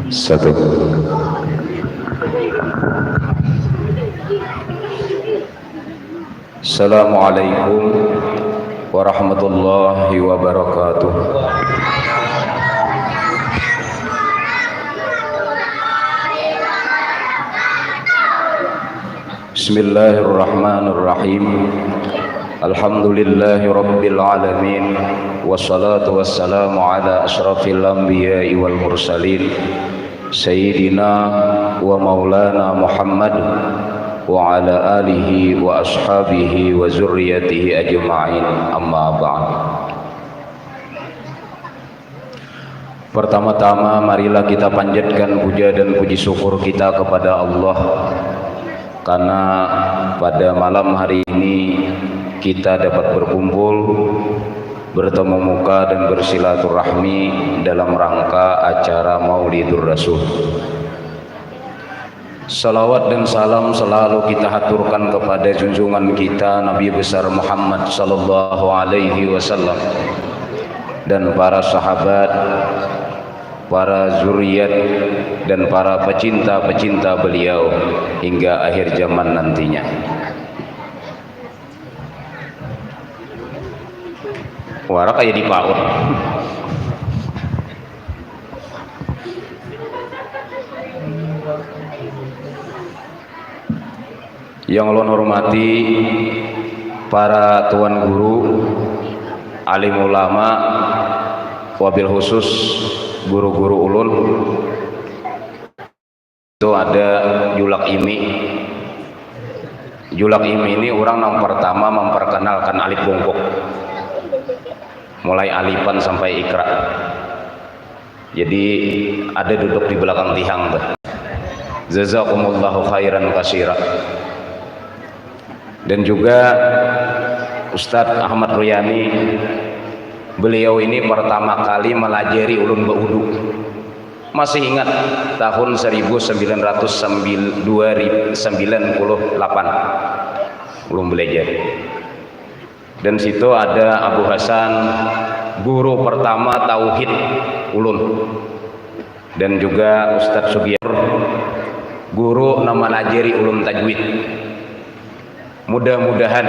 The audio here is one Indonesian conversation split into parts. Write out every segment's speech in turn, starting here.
Satu. Assalamualaikum warahmatullahi wabarakatuh. Bismillahirrahmanirrahim. Alhamdulillahi rabbil alamin. Wassalatu wassalamu ala ashrafil anbiya'i wal mursalin Sayyidina wa maulana Muhammad wa ala alihi wa ashabihi wa zurriyatihi ajma'in, amma ba'd. Pertama-tama marilah kita panjatkan puja dan puji syukur kita kepada Allah, karena pada malam hari ini kita dapat berkumpul, bertemu muka dan bersilaturahmi dalam rangka acara Maulidur Rasul. Salawat dan salam selalu kita haturkan kepada junjungan kita Nabi besar Muhammad sallallahu alaihi wasallam dan para sahabat, para zuriat dan para pecinta-pecinta beliau hingga akhir zaman nantinya. Wara kayak di PAUD. Yang ulun hormati para tuan guru, alim ulama, wabil khusus guru-guru ulun. Itu ada Julak Imi. Julak Imi ini orang yang pertama memperkenalkan alif bungkuk, mulai alifan sampai ikra. Jadi ada duduk di belakang tihang tuh. Jazakumullahu khairan katsira. Dan juga Ustadz Ahmad Ruyani, beliau ini pertama kali melajari ulun baudu. Masih ingat tahun 1998 ulun belajar. Dan situ ada Abu Hasan, guru pertama tauhid ulun, dan juga Ustadz Sugiyar, guru nama najeri ulun tajwid. Mudah-mudahan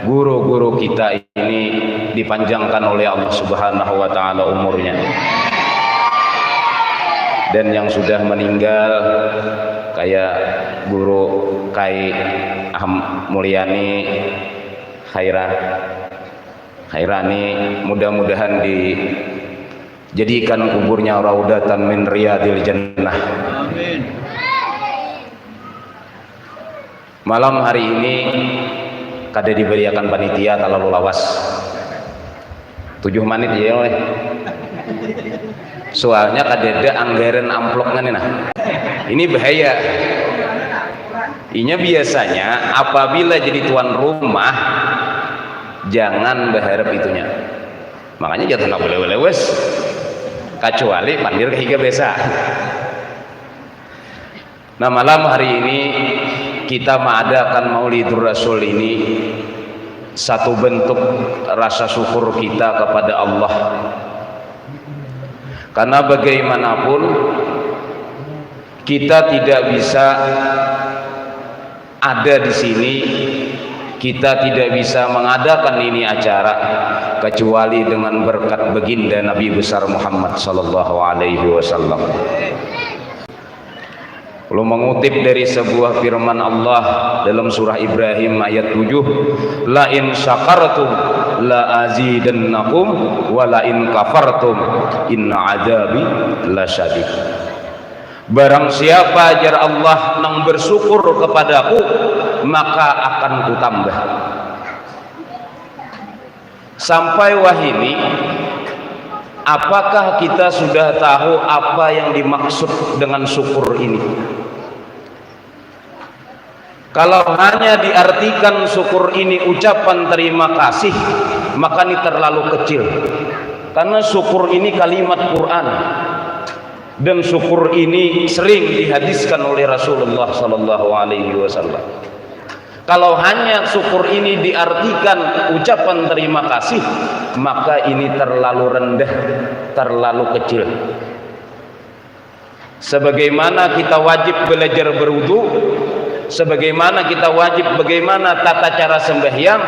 guru-guru kita ini dipanjangkan oleh Allah Subhanahu wa taala umurnya. Dan yang sudah meninggal kayak guru Kai Mulyani Khairani, mudah-mudahan dijadikan kuburnya raudatan min riyadil jannah. Amin. Malam hari ini kada diberiakan panitia terlalu lawas 7 menit ya oleh. Soalnya kada ada anggaran amplop kan nah. Ini bahaya. Inya biasanya apabila jadi tuan rumah jangan berharap itunya. Makanya jatuh nggak boleh lewes, kecuali pandir kehiga biasa. Nah, malam hari ini kita mengadakan Maulidur Rasul ini satu bentuk rasa syukur kita kepada Allah. Karena bagaimanapun kita tidak bisa ada di sini, kita tidak bisa mengadakan ini acara kecuali dengan berkat baginda Nabi besar Muhammad sallallahu alaihi wasallam. Kalau mengutip dari sebuah firman Allah dalam surah Ibrahim ayat 7, la in syakartum la azidannakum wa la in kafartum inna adzabi lasyadid. Barang siapa ajar Allah nang bersyukur kepadaku, maka akan kutambah. Sampai wahini, apakah kita sudah tahu apa yang dimaksud dengan syukur ini? Kalau hanya diartikan syukur ini ucapan terima kasih, maka ini terlalu kecil. Karena syukur ini kalimat Quran, dan syukur ini sering dihadiskan oleh Rasulullah sallallahu alaihi wasallam. Kalau hanya syukur ini diartikan ucapan terima kasih, maka ini terlalu rendah, terlalu kecil. sebagaimana kita wajib belajar berwudu, sebagaimana kita wajib bagaimana tata cara sembahyang,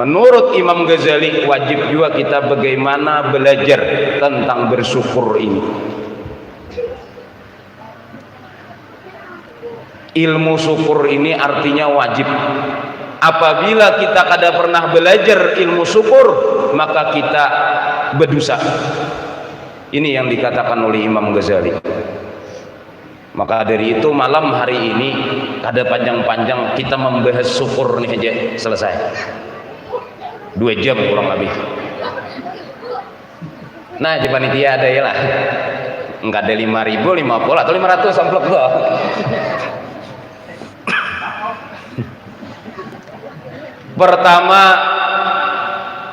menurut Imam Ghazali wajib juga kita bagaimana belajar tentang bersyukur ini. Ilmu syukur ini artinya wajib. Apabila kita kada pernah belajar ilmu syukur, maka kita berdosa. Ini yang dikatakan oleh Imam Ghazali. Maka dari itu malam hari ini kada panjang-panjang kita membahas syukur nih aja selesai. 2 jam kurang lebih. Nah, di panitia ada ya lah. Enggak ada 5.000, 50 atau 500 amplop tuh. Pertama,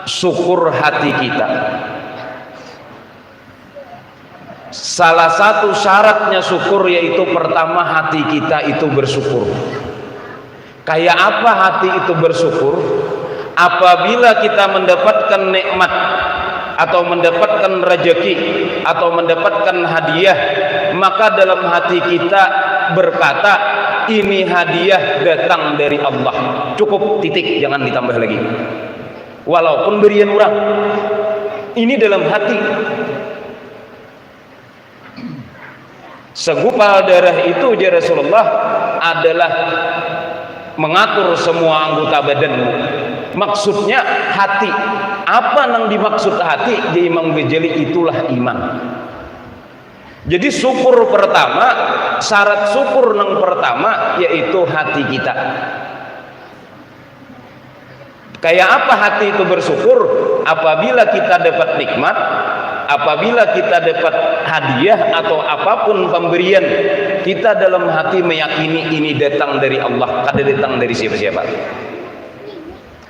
syukur hati kita. Salah satu syaratnya syukur yaitu pertama hati kita itu bersyukur. Kayak apa hati itu bersyukur? Apabila kita mendapatkan nikmat atau mendapatkan rezeki atau mendapatkan hadiah, maka dalam hati kita berkata, ini hadiah datang dari Allah, cukup, titik, jangan ditambah lagi. Walaupun berian orang, ini dalam hati. Segumpal darah itu ya Rasulullah adalah mengatur semua anggota badanmu. Maksudnya hati. Apa yang dimaksud hati di Imam Ghazali? Itulah iman. Jadi syukur pertama, syarat syukur yang pertama yaitu hati kita. Kayak apa hati itu bersyukur? Apabila kita dapat nikmat, apabila kita dapat hadiah atau apapun pemberian, kita dalam hati meyakini ini datang dari Allah, kada datang dari siapa-siapa.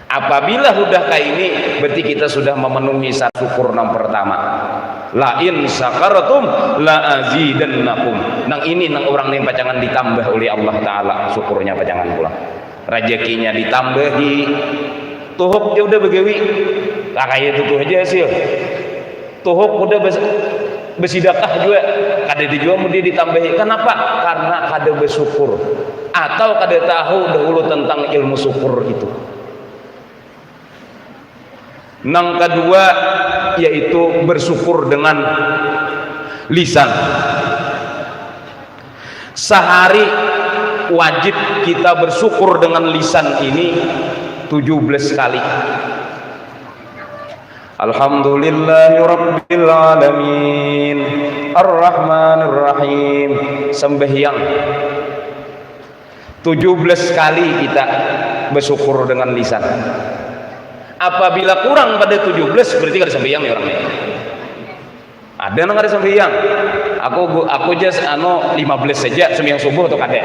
Apabila sudah kayak ini, berarti kita sudah memenuhi syarat syukur yang pertama. La in syakartum la azidannakum. Nang ini nang orang yang pacangan ditambah oleh Allah Taala, syukurnya pacangan pula. Rezekinya ditambahi, tuhuk dia udah begawi, kayak itu tuh aja sih. Tuhuk udah bersedekah juga, kada dijual mau dia ditambahi. Kenapa? Karena kada bersyukur atau kada tahu dahulu tentang ilmu syukur itu. Yang kedua yaitu bersyukur dengan lisan. Sehari wajib kita bersyukur dengan lisan ini 17 kali. Alhamdulillahirabbil alamin arrahmanir rahim. Sembahyang 17 kali kita bersyukur dengan lisan. Apabila kurang pada 17 berarti kada sembahyang ya orangnya. Ada nang kada sembahyang. Aku just 15 saja sembahyang subuh atau kada.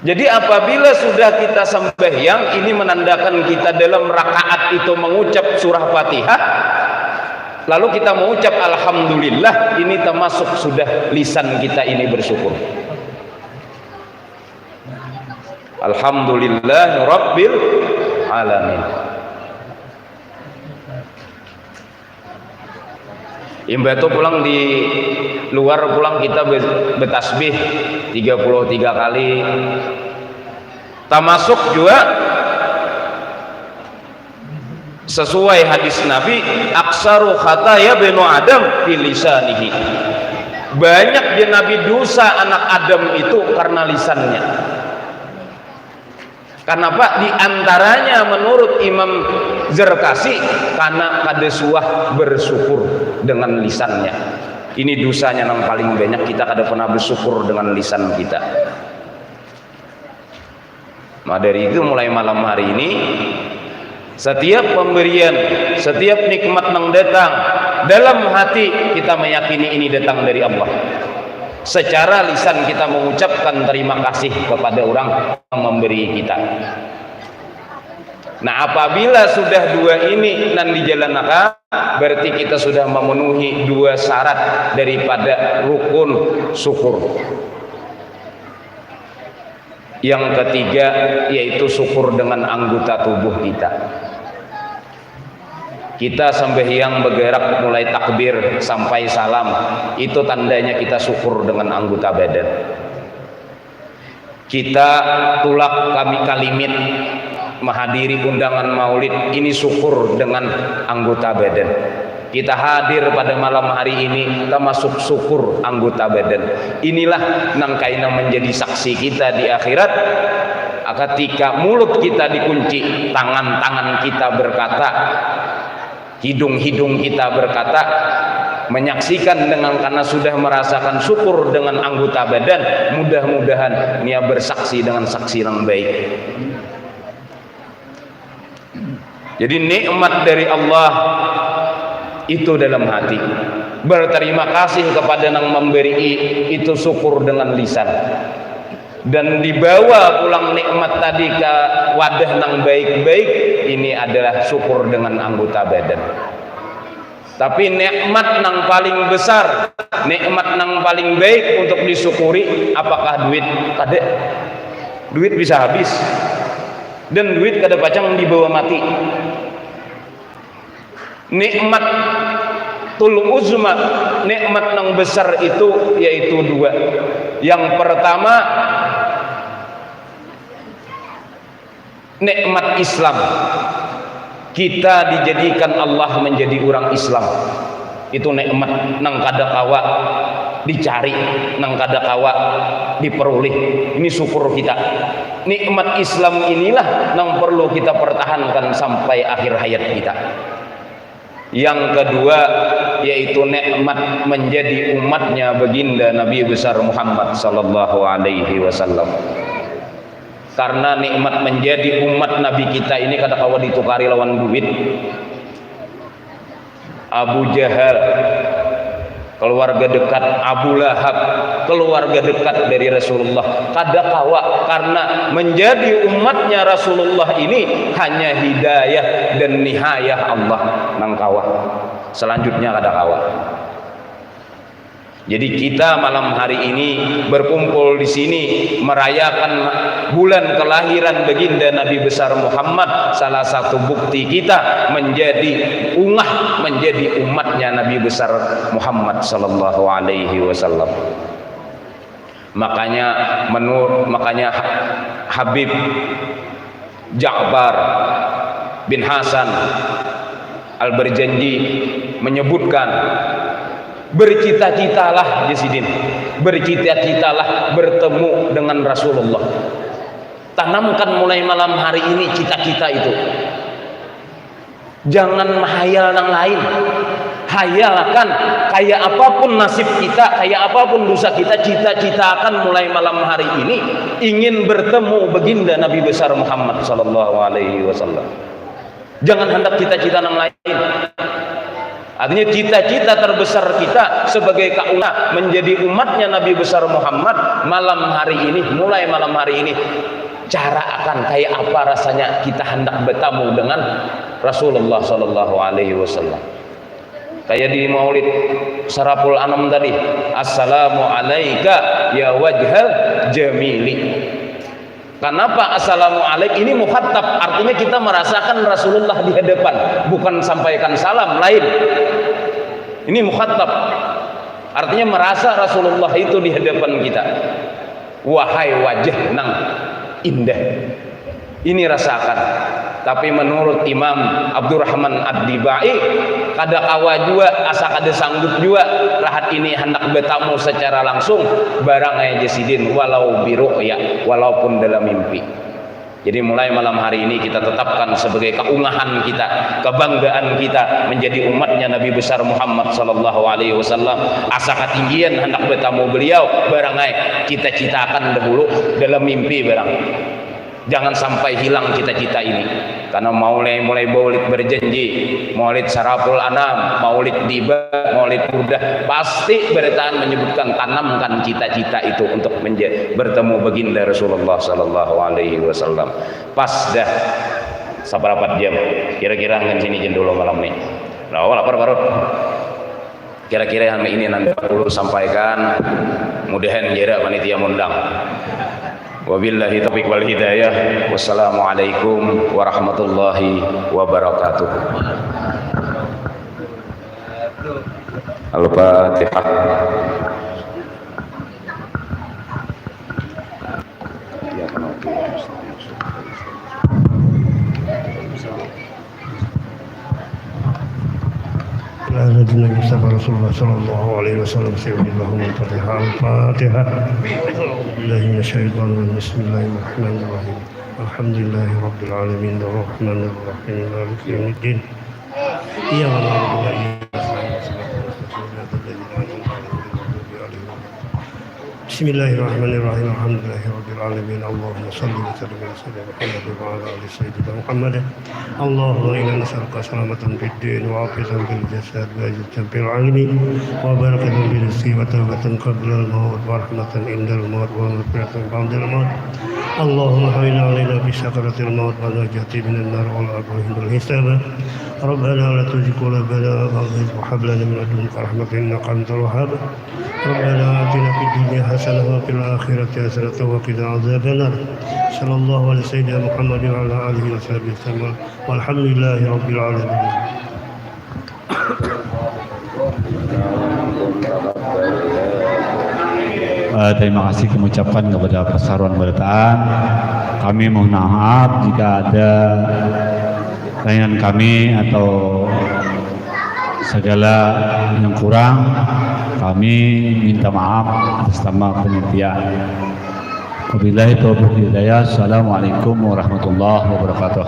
Jadi apabila sudah kita sembahyang, ini menandakan kita dalam rakaat itu mengucap surah Fatihah, lalu kita mengucap alhamdulillah, ini termasuk sudah lisan kita ini bersyukur. Alhamdulillah Rabbil alamin. Imbatu pulang di luar, pulang kita bertasbih 33 kali. Termasuk juga sesuai hadis Nabi, aksaru khataya benu Adam fi lisanihi. Banyak dia Nabi dosa anak Adam itu karena lisannya. Kenapa? Di antaranya menurut Imam Zarkasi karena kada suah bersyukur dengan lisannya. Ini dosanya yang paling banyak, kita kada pernah bersyukur dengan lisan kita. Nah dari itu mulai malam hari ini, setiap pemberian, setiap nikmat yang datang, dalam hati kita meyakini ini datang dari Allah. Secara lisan kita mengucapkan terima kasih kepada orang yang memberi kita. Nah apabila sudah dua ini dan dijalankan, berarti kita sudah memenuhi dua syarat daripada rukun syukur. Yang ketiga yaitu syukur dengan anggota tubuh kita. Kita sembahyang bergerak mulai takbir sampai salam, itu tandanya kita syukur dengan anggota badan. Kita tulak kami kalimit menghadiri undangan maulid, ini syukur dengan anggota badan. Kita hadir pada malam hari ini termasuk syukur anggota badan. Inilah nangkaina menjadi saksi kita di akhirat. Ketika mulut kita dikunci, tangan-tangan kita berkata, hidung-hidung kita berkata, menyaksikan dengan karena sudah merasakan syukur dengan anggota badan, mudah-mudahan dia bersaksi dengan saksi yang baik. Jadi nikmat dari Allah itu dalam hati. Berterima kasih kepada yang memberi, itu syukur dengan lisan. Dan dibawa pulang nikmat tadi ke wadah yang baik-baik, ini adalah syukur dengan anggota badan. Tapi nikmat yang paling besar, nikmat yang paling baik untuk disyukuri, apakah duit? Kada. Duit bisa habis, dan duit kada pacang dibawa mati. Nikmat tul uzma, nikmat yang besar itu yaitu dua. Yang pertama, nikmat Islam. Kita dijadikan Allah menjadi orang Islam. Itu nikmat nang kada kawa dicari, nang kada kawa diperoleh. Ini syukur kita. Nikmat Islam inilah yang perlu kita pertahankan sampai akhir hayat kita. Yang kedua yaitu nikmat menjadi umatnya baginda Nabi besar Muhammad sallallahu alaihi wasallam. Karena nikmat menjadi umat Nabi kita ini kada kawa ditukari lawan duit. Abu Jahal, keluarga dekat, Abu Lahab, keluarga dekat dari Rasulullah, kada kawa, karena menjadi umatnya Rasulullah ini hanya hidayah dan nihayah Allah nang kawa. Selanjutnya kada kawa. Jadi kita malam hari ini berkumpul di sini merayakan bulan kelahiran baginda Nabi besar Muhammad. Salah satu bukti kita menjadi menjadi umatnya Nabi besar Muhammad sallallahu alaihi wasallam. Makanya Habib Ja'far bin Hasan Al-Barjanji menyebutkan, bercita-citalah Jasidin, bercita-citalah bertemu dengan Rasulullah. Tanamkan mulai malam hari ini cita-cita itu. Jangan menghayal yang lain. Hayalkan kayak apapun nasib kita, kayak apapun dosa kita, cita-citakan mulai malam hari ini ingin bertemu baginda Nabi besar Muhammad sallallahu alaihi wasallam. Jangan hendak cita-cita yang lain. Artinya cita-cita terbesar kita sebagai kaum menjadi umatnya Nabi besar Muhammad malam hari ini, mulai malam hari ini, cara akan kayak apa rasanya kita hendak bertemu dengan Rasulullah sallallahu alaihi wasallam. Kayak di Maulid Saraful Anam tadi, assalamu alayka ya wajhal jamili. Kenapa assalamualaikum ini muhattab, artinya kita merasakan Rasulullah di hadapan, bukan sampaikan salam lain. Ini muhattab, artinya merasa Rasulullah itu di hadapan kita. Wahai wajah nang indah, ini rasakan. Tapi menurut Imam Abdurrahman Ad-Dibai, kada kawa juga asa kada sanggup juga rahat ini hendak bertamu secara langsung barang aja Jasidin, walau biru'ya, walaupun dalam mimpi. Jadi mulai malam hari ini kita tetapkan sebagai keungahan kita, kebanggaan kita menjadi umatnya Nabi besar Muhammad sallallahu alaihi wasallam. Asa ketinggian hendak bertamu beliau barang kita citakan dahulu dalam mimpi barang. Jangan sampai hilang cita-cita ini. Karena mulai maulid berjanji, maulid Saraful Anam, maulid Diba, maulid Burdah, pasti bertahan menyebutkan tanamkan cita-cita itu untuk bertemu baginda Rasulullah sallallahu alaihi wasallam. Pas dah seberapa jam? Kira-kira ngan sini jam dulu malam nih. Nah, lapar baru. Kira-kira yang ini nanti perlu sampaikan, mudahan jera panitia mundang. Wabillahi taufiq wal hidayah. Wassalamualaikum warahmatullahi wabarakatuh. Al-Fatihah. الذين يصطفى رسول الله صلى الله عليه وسلم سيدنا لهم الفاتحة. الفاتحة. أعوذ بالله من الشيطان الرجيم. بسم الله الرحمن الرحيم. الحمد لله رب العالمين الرحمن الرحيم مالك يوم الدين. إياك نعبد وإياك نستعين. بسم الله الرحمن الرحيم. الحمد لله رب العالمين. اللهم صل وسلم على سيدنا محمد وعلى آل سيدنا محمد. اللهم إنا نسألك سلامة في الدين وعافية في الجسد وعزة في العلم وبركة في الرزق وتوبة قبل الموت ورحمة عند الموت ومغفرة بعد الموت. اللهم حين علينا بسكرة الموت ونجاة من النار والعفو عند الحساب. ربنا لا تزغ قلوبنا وهب لنا من لدنك رحمة إنك أنت الوهاب. ربنا آتنا في الدنيا حسنة وفي الآخرة حسنة وقنا عذاب النار. صلى الله على سيدنا محمد وعلى آله وصحبه وسلم والحمد لله رب العالمين. Terima kasih kami ucapkan kepada Persatuan Balataan. Kami mohon maaf jika ada layanan kami atau segala yang kurang. Kami minta maaf atas nama panitia. Wabillahi taufiq wal hidayah. Assalamualaikum warahmatullahi wabarakatuh.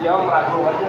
Yang lagu aja